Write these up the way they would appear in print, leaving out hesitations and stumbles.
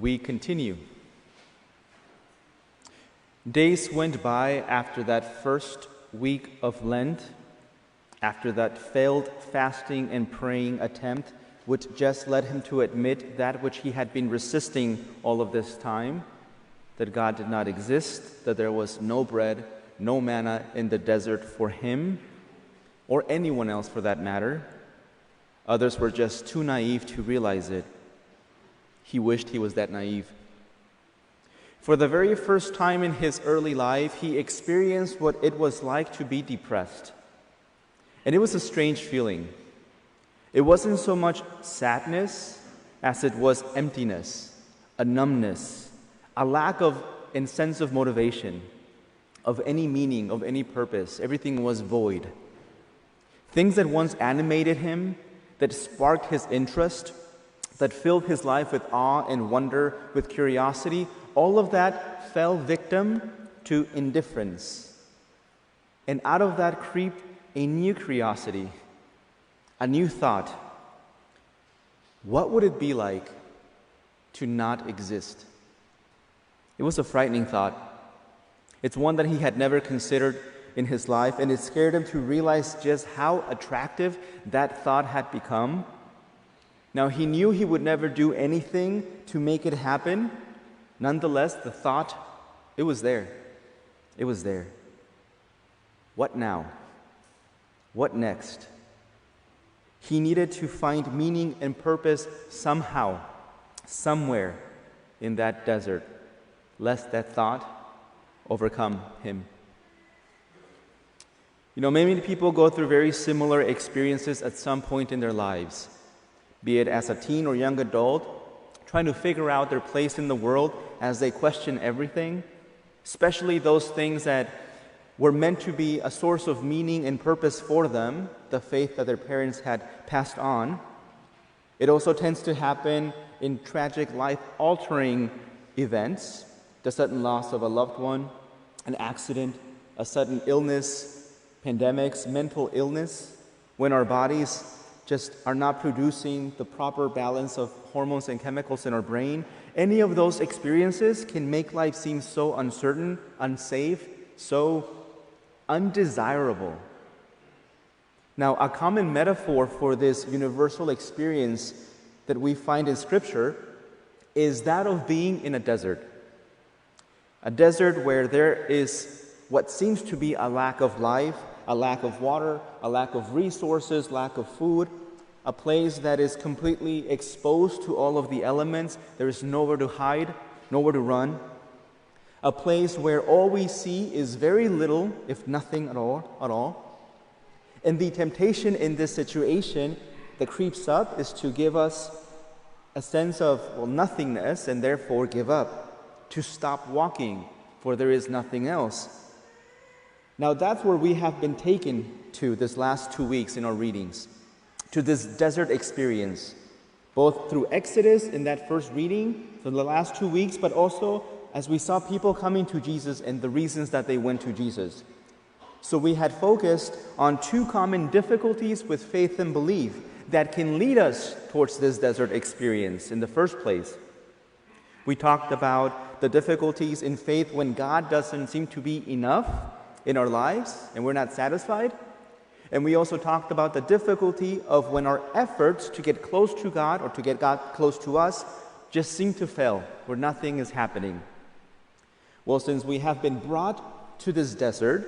we continue. Days went by after that first week of Lent, after that failed fasting and praying attempt, which just led him to admit that which he had been resisting all of this time, that God did not exist, that there was no bread, no manna in the desert for him, or anyone else for that matter. Others were just too naive to realize it. He wished he was that naive. For the very first time in his early life, he experienced what it was like to be depressed. And it was a strange feeling. It wasn't so much sadness as it was emptiness, a numbness, a lack of a sense of motivation, of any meaning, of any purpose. Everything was void. Things that once animated him, that sparked his interest, that filled his life with awe and wonder, with curiosity, all of that fell victim to indifference. And out of that crept a new curiosity, a new thought. What would it be like to not exist? It was a frightening thought. It's one that he had never considered in his life, and it scared him to realize just how attractive that thought had become. Now, he knew he would never do anything to make it happen. Nonetheless, the thought, it was there. It was there. What now? What next? He needed to find meaning and purpose somehow, somewhere in that desert, lest that thought overcome him. You know, many people go through very similar experiences at some point in their lives, be it as a teen or young adult, trying to figure out their place in the world as they question everything, especially those things that were meant to be a source of meaning and purpose for them, the faith that their parents had passed on. It also tends to happen in tragic, life-altering events, the sudden loss of a loved one, an accident, a sudden illness, pandemics, mental illness, when our bodies just are not producing the proper balance of hormones and chemicals in our brain. Any of those experiences can make life seem so uncertain, unsafe, so undesirable. Now, a common metaphor for this universal experience that we find in Scripture is that of being in a desert. A desert where there is what seems to be a lack of life, a lack of water, a lack of resources, lack of food, a place that is completely exposed to all of the elements. There is nowhere to hide, nowhere to run. A place where all we see is very little, if nothing at all. And the temptation in this situation that creeps up is to give us a sense of, nothingness, and therefore give up, to stop walking, for there is nothing else. Now that's where we have been taken to this last 2 weeks in our readings, to this desert experience, both through Exodus in that first reading, for the last 2 weeks, but also as we saw people coming to Jesus and the reasons that they went to Jesus. So we had focused on two common difficulties with faith and belief that can lead us towards this desert experience in the first place. We talked about the difficulties in faith when God doesn't seem to be enough in our lives and we're not satisfied. And we also talked about the difficulty of when our efforts to get close to God or to get God close to us just seem to fail, where nothing is happening. Well, since we have been brought to this desert,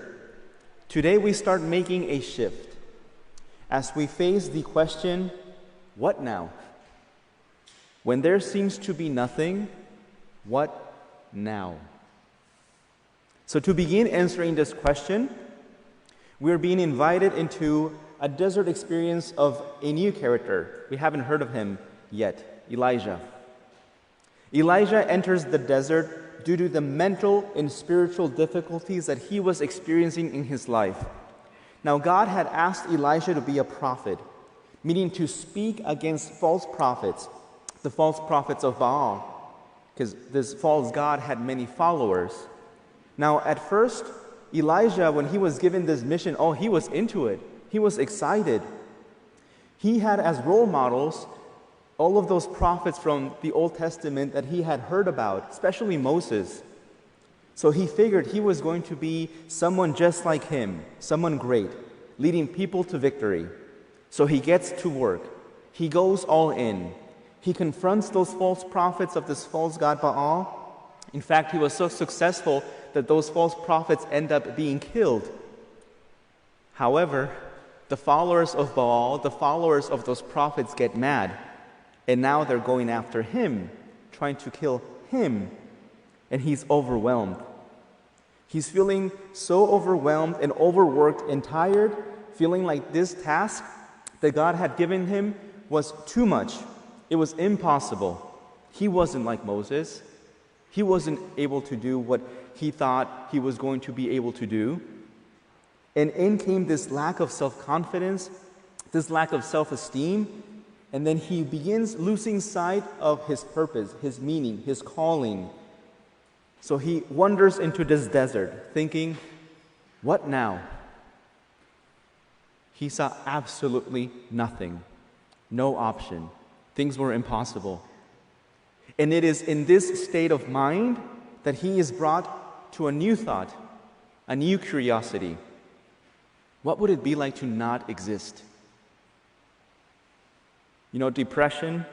today we start making a shift as we face the question, what now? When there seems to be nothing, what now? So to begin answering this question, we're being invited into a desert experience of a new character. We haven't heard of him yet, Elijah. Elijah enters the desert due to the mental and spiritual difficulties that he was experiencing in his life. Now, God had asked Elijah to be a prophet, meaning to speak against false prophets, the false prophets of Baal, because this false god had many followers. Now, at first, Elijah, when he was given this mission, he was into it. He was excited. He had as role models all of those prophets from the Old Testament that he had heard about, especially Moses. So he figured he was going to be someone just like him, someone great, leading people to victory. So he gets to work. He goes all in. He confronts those false prophets of this false god Baal. In fact, he was so successful that those false prophets end up being killed. However, the followers of Baal, the followers of those prophets get mad. And now they're going after him, trying to kill him. And he's overwhelmed. He's feeling so overwhelmed and overworked and tired, feeling like this task that God had given him was too much. It was impossible. He wasn't like Moses. He wasn't able to do what he thought he was going to be able to do. And in came this lack of self-confidence, this lack of self-esteem, and then he begins losing sight of his purpose, his meaning, his calling. So he wanders into this desert, thinking, what now? He saw absolutely nothing, no option. Things were impossible. And it is in this state of mind that he is brought to a new thought, a new curiosity. What would it be like to not exist? You know, depression,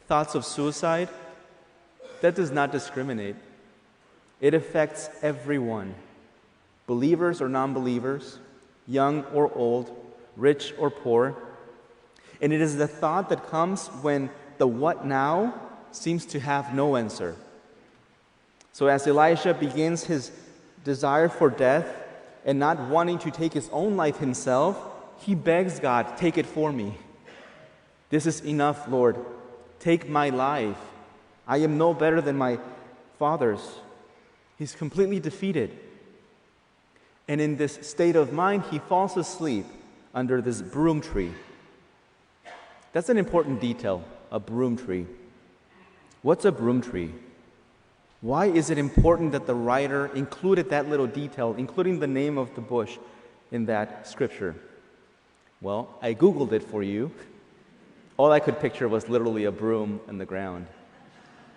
thoughts of suicide, that does not discriminate. It affects everyone, believers or non-believers, young or old, rich or poor. And it is the thought that comes when the what now seems to have no answer. So as Elijah begins his desire for death and not wanting to take his own life himself, he begs God, take it for me. This is enough, Lord. Take my life. I am no better than my fathers. He's completely defeated. And in this state of mind, he falls asleep under this broom tree. That's an important detail, a broom tree. What's a broom tree? Why is it important that the writer included that little detail, including the name of the bush in that scripture? Well, I Googled it for you. All I could picture was literally a broom in the ground.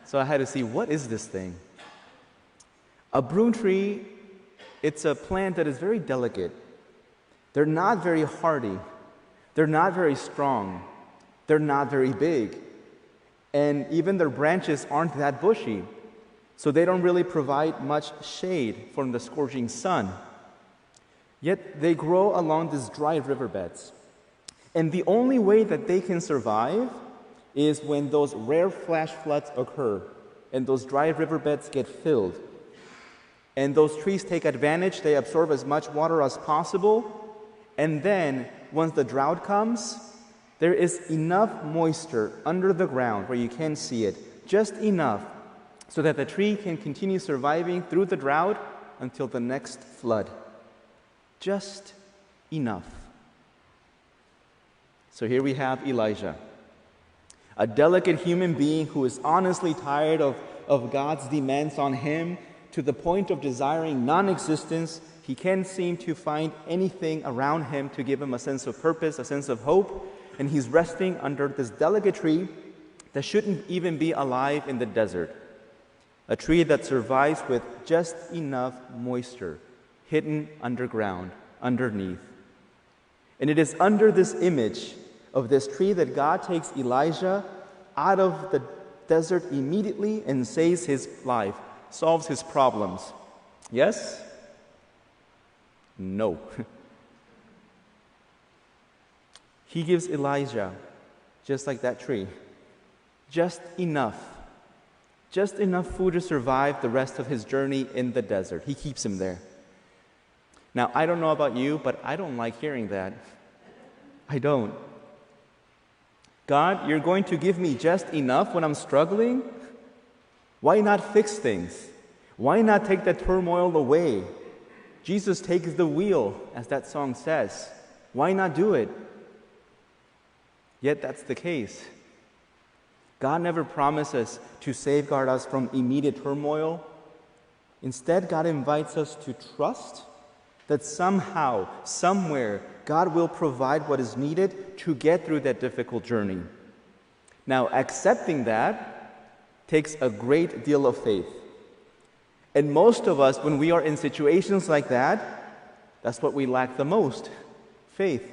So I had to see, what is this thing? A broom tree, it's a plant that is very delicate. They're not very hardy. They're not very strong. They're not very big. And even their branches aren't that bushy. So they don't really provide much shade from the scorching sun. Yet they grow along these dry riverbeds. And the only way that they can survive is when those rare flash floods occur and those dry riverbeds get filled. And those trees take advantage, they absorb as much water as possible, and then once the drought comes, there is enough moisture under the ground where you can see it, just enough so that the tree can continue surviving through the drought until the next flood. Just enough. So here we have Elijah, a delicate human being who is honestly tired of God's demands on him to the point of desiring non-existence. He can't seem to find anything around him to give him a sense of purpose, a sense of hope, and he's resting under this delicate tree that shouldn't even be alive in the desert. A tree that survives with just enough moisture hidden underground, underneath. And it is under this image of this tree that God takes Elijah out of the desert immediately and saves his life, solves his problems. Yes? No. He gives Elijah, just like that tree, just enough food to survive the rest of his journey in the desert. He keeps him there. Now, I don't know about you, but I don't like hearing that. I don't. God, you're going to give me just enough when I'm struggling? Why not fix things? Why not take the turmoil away? Jesus takes the wheel, as that song says. Why not do it? Yet that's the case. God never promises to safeguard us from immediate turmoil. Instead, God invites us to trust that somehow, somewhere, God will provide what is needed to get through that difficult journey. Now, accepting that takes a great deal of faith. And most of us, when we are in situations like that, that's what we lack the most, faith.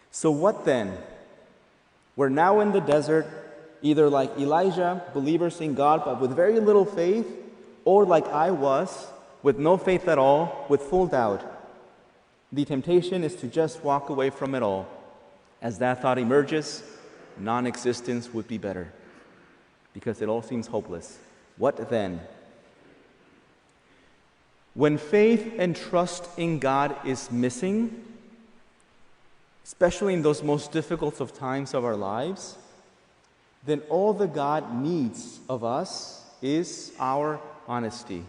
So what then? We're now in the desert, either like Elijah, believers in God, but with very little faith, or like I was, with no faith at all, with full doubt. The temptation is to just walk away from it all. As that thought emerges, non-existence would be better, because it all seems hopeless. What then? When faith and trust in God is missing, especially in those most difficult of times of our lives, then all that God needs of us is our honesty.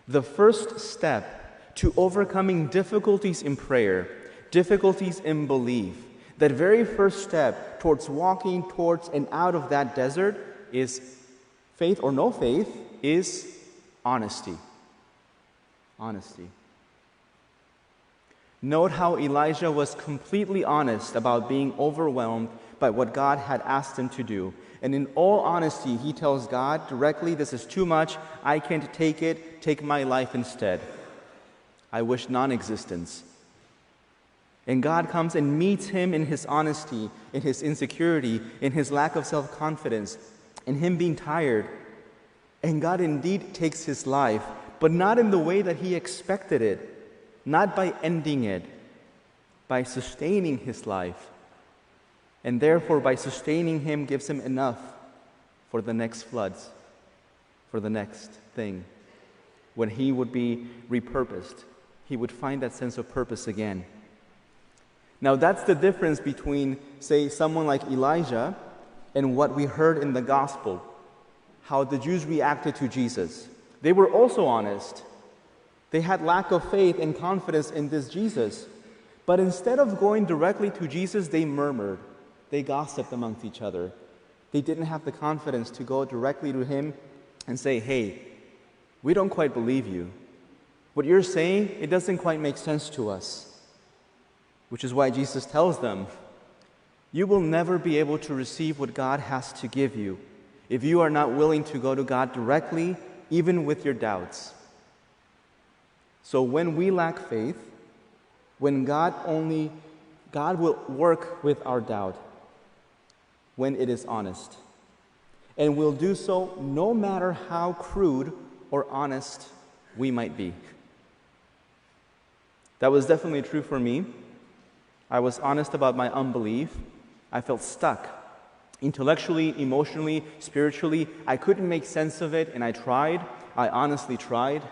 The first step to overcoming difficulties in prayer, difficulties in belief, that very first step towards walking towards and out of that desert is faith or no faith, is honesty. Honesty. Note how Elijah was completely honest about being overwhelmed by what God had asked him to do. And in all honesty, he tells God directly, this is too much, I can't take it, take my life instead. I wish non-existence. And God comes and meets him in his honesty, in his insecurity, in his lack of self-confidence, in him being tired. And God indeed takes his life, but not in the way that he expected it. Not by ending it, by sustaining his life. And therefore, by sustaining him, gives him enough for the next floods, for the next thing. When he would be repurposed, he would find that sense of purpose again. Now, that's the difference between, say, someone like Elijah and what we heard in the gospel, how the Jews reacted to Jesus. They were also honest. They had lack of faith and confidence in this Jesus. But instead of going directly to Jesus, they murmured. They gossiped amongst each other. They didn't have the confidence to go directly to him and say, hey, we don't quite believe you. What you're saying, it doesn't quite make sense to us. Which is why Jesus tells them, you will never be able to receive what God has to give you if you are not willing to go to God directly, even with your doubts. So when we lack faith, when God will work with our doubt when it is honest. And will do so no matter how crude or honest we might be. That was definitely true for me. I was honest about my unbelief. I felt stuck. Intellectually, emotionally, spiritually, I couldn't make sense of it, and I tried. I honestly tried.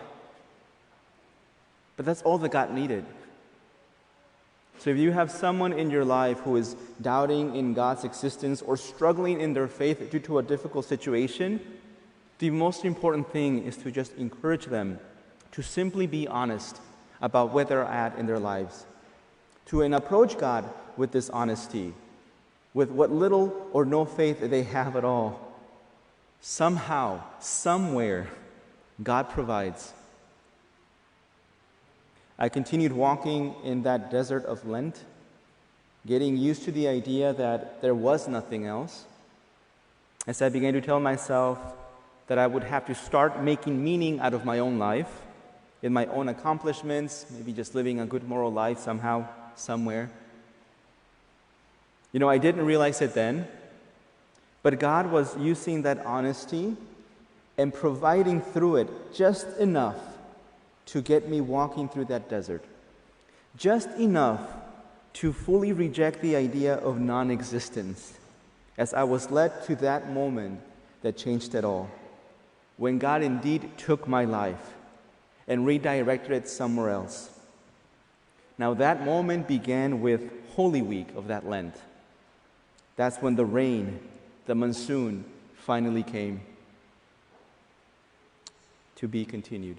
But that's all that God needed. So if you have someone in your life who is doubting in God's existence or struggling in their faith due to a difficult situation, the most important thing is to just encourage them to simply be honest about where they're at in their lives. To approach God with this honesty, with what little or no faith they have at all. Somehow, somewhere, God provides. I continued walking in that desert of Lent, getting used to the idea that there was nothing else, as I began to tell myself that I would have to start making meaning out of my own life, in my own accomplishments, maybe just living a good moral life somehow, somewhere. You know, I didn't realize it then, but God was using that honesty and providing through it just enough to get me walking through that desert. Just enough to fully reject the idea of non-existence as I was led to that moment that changed it all. When God indeed took my life and redirected it somewhere else. Now that moment began with Holy Week of that Lent. That's when the rain, the monsoon, finally came. To be continued.